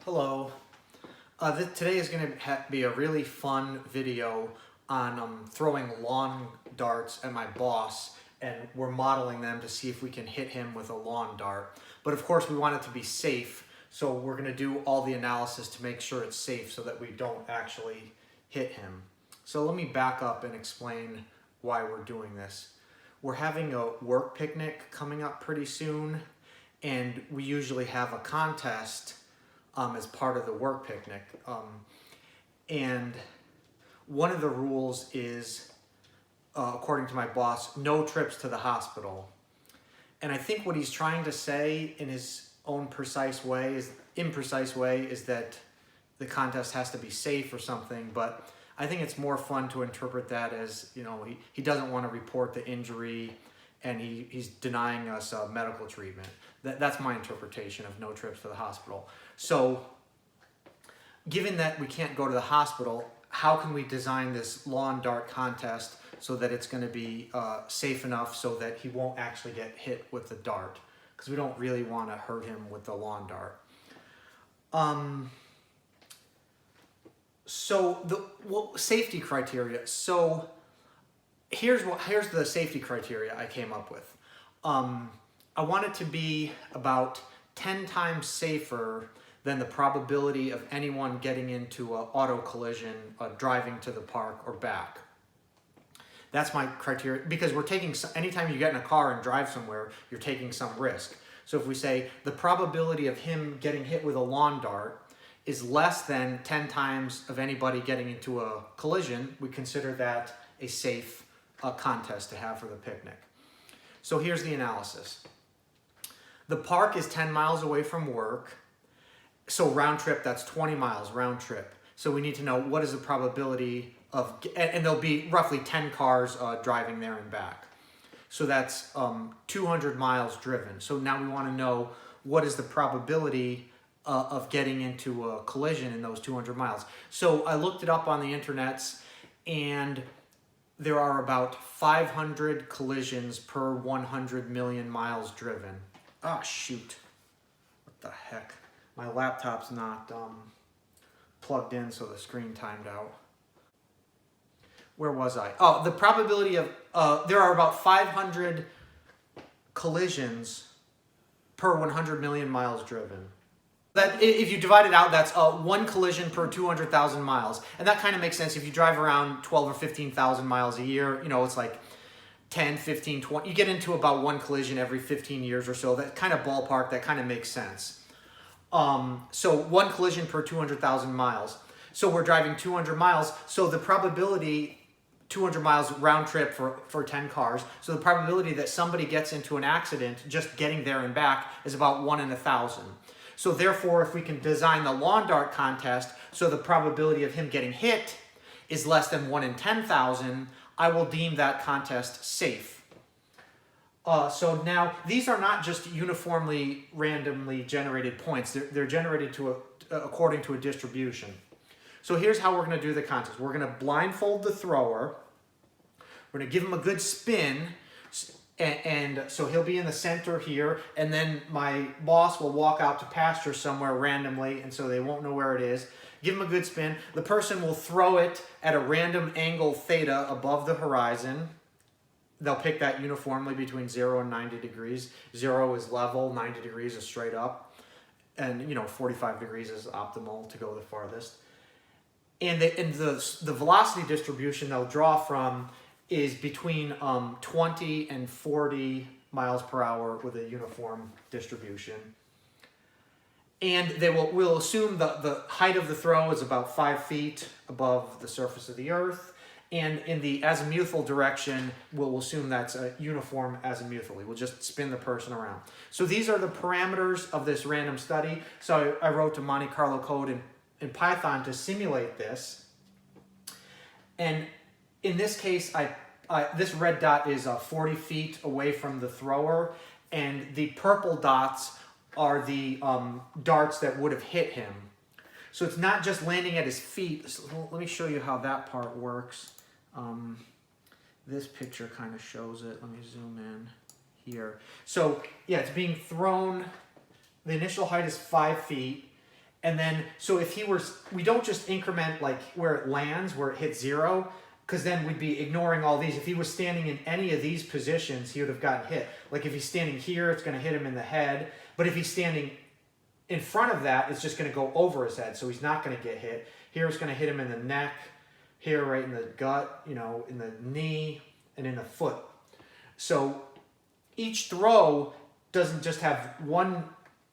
Hello. Today is going to be a really fun video on throwing lawn darts at my boss, and we're modeling them to see if we can hit him with a lawn dart. But of course we want it to be safe, so we're going to do all the analysis to make sure it's safe so that we don't actually hit him. So let me back up and explain why we're doing this. We're having a work picnic coming up pretty soon, and we usually have a contest as part of the work picnic. And one of the rules is, according to my boss, no trips to the hospital. And I think what he's trying to say in his own imprecise way is that the contest has to be safe or something, but I think it's more fun to interpret that as, he doesn't want to report the injury and he's denying us medical treatment. That's my interpretation of no trips to the hospital. So, given that we can't go to the hospital, how can we design this lawn dart contest so that it's going to be safe enough so that he won't actually get hit with the dart? Because we don't really want to hurt him with the lawn dart. Safety criteria. So here's the safety criteria I came up with. I want it to be about 10 times safer than the probability of anyone getting into an auto collision driving to the park or back. That's my criteria, because we're taking, anytime you get in a car and drive somewhere, you're taking some risk. So if we say the probability of him getting hit with a lawn dart is less than 10 times of anybody getting into a collision, we consider that a safe contest to have for the picnic. So here's the analysis. The park is 10 miles away from work. So round trip, that's 20 miles round trip. So we need to know what is the probability of, and there'll be roughly 10 cars driving there and back. So that's 200 miles driven. So now we want to know what is the probability of getting into a collision in those 200 miles. So I looked it up on the internets, and there are about 500 collisions per 100 million miles driven. Ah, shoot. What the heck? My laptop's not plugged in, so the screen timed out. Where was I? Oh, the probability of, there are about 500 collisions per 100 million miles driven. That, if you divide it out, that's one collision per 200,000 miles. And that kind of makes sense. If you drive around 12 or 15,000 miles a year, it's like 10, 15, 20. You get into about one collision every 15 years or so. That kind of ballpark, that kind of makes sense. So one collision per 200,000 miles. So we're driving 200 miles. So the probability, 200 miles round trip for 10 cars. So the probability that somebody gets into an accident just getting there and back is about 1 in 1,000. So therefore, if we can design the lawn dart contest so the probability of him getting hit is less than 1 in 10,000, I will deem that contest safe. So now, these are not just uniformly, randomly generated points. They're generated according to a distribution. So here's how we're going to do the contest. We're going to blindfold the thrower. We're going to give him a good spin. And so he'll be in the center here, and then my boss will walk out to pasture somewhere randomly, and so they won't know where it is. Give him a good spin. The person will throw it at a random angle theta above the horizon. They'll pick that uniformly between 0 and 90 degrees. 0 is level, 90 degrees is straight up, and 45 degrees is optimal to go the farthest. And the velocity distribution they'll draw from is between 20 and 40 miles per hour with a uniform distribution. And we'll assume the height of the throw is about 5 feet above the surface of the earth. And in the azimuthal direction, we'll assume that's uniform azimuthally. We'll just spin the person around. So these are the parameters of this random study. So I wrote a Monte Carlo code in Python to simulate this. And in this case, this red dot is 40 feet away from the thrower, and the purple dots are the darts that would have hit him. So it's not just landing at his feet. So let me show you how that part works. This picture kind of shows it. Let me zoom in here. So yeah, it's being thrown. The initial height is 5 feet, And then, so if he were, we don't just increment like where it lands, where it hits 0, because then we'd be ignoring all these. If he was standing in any of these positions, he would have gotten hit. Like if he's standing here, it's going to hit him in the head. But if he's standing in front of that, it's just going to go over his head, so he's not going to get hit. Here it's going to hit him in the neck, here right in the gut, you know, in the knee, and in the foot. So each throw doesn't just have one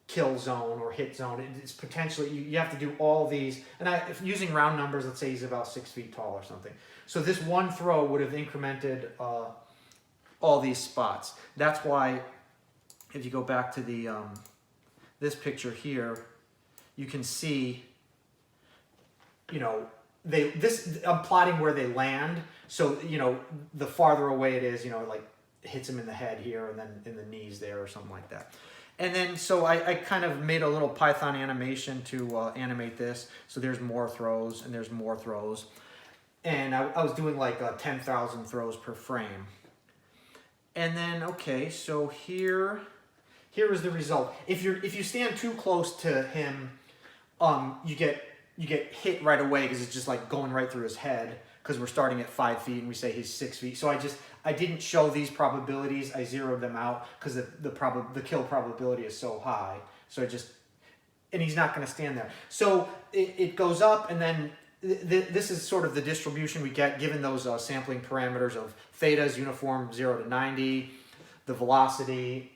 kill zone or hit zone. It's potentially, you have to do all these. And if using round numbers, let's say he's about 6 feet tall or something. So this one throw would have incremented all these spots. That's why, if you go back to the this picture here, you can see, you know, I'm plotting where they land. So, you know, the farther away it is, you know, like it hits him in the head here and then in the knees there or something like that. And then, so I kind of made a little Python animation to animate this. So there's more throws and there's more throws. And I was doing like 10,000 throws per frame. And then, okay, so here is the result. If you stand too close to him, you get hit right away because it's just like going right through his head, because we're starting at 5 feet and we say he's 6 feet. So I didn't show these probabilities. I zeroed them out because the kill probability is so high. So and he's not going to stand there. So it goes up, and then this is sort of the distribution we get given those sampling parameters of theta is uniform 0 to 90, the velocity,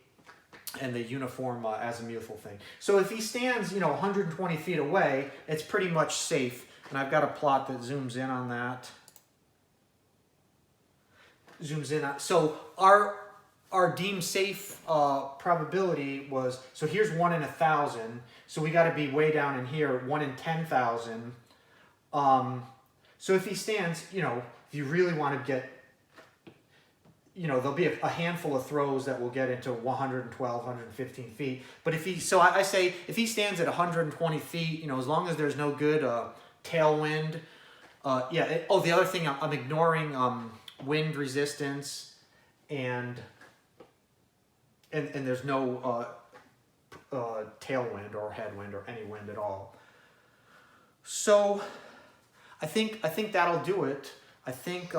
and the uniform azimuthal thing. So if he stands, you know, 120 feet away, it's pretty much safe. And I've got a plot that zooms in on that. Zooms in on, so our deemed safe probability was, so here's 1 in 1,000. So we got to be way down in here, 1 in 10,000. So if he stands, you know, if you really want to get, you know, there'll be a handful of throws that will get into 112, 115 feet. But so I say, if he stands at 120 feet, you know, as long as there's no good tailwind. The other thing, I'm ignoring wind resistance, and there's no tailwind or headwind or any wind at all. So I think that'll do it. I think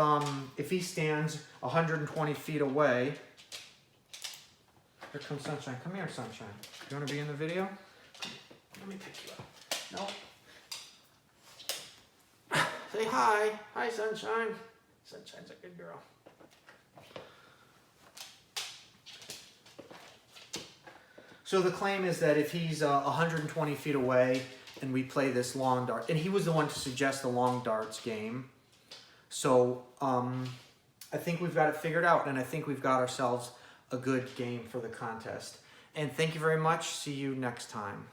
if he stands 120 feet away, here comes Sunshine. Come here, Sunshine. You want to be in the video? Let me pick you up. No. Say hi. Hi, Sunshine. Sunshine's a good girl. So the claim is that if he's 120 feet away and we play this long dart, and he was the one to suggest the long darts game. So I think we've got it figured out, and I think we've got ourselves a good game for the contest. And thank you very much. See you next time.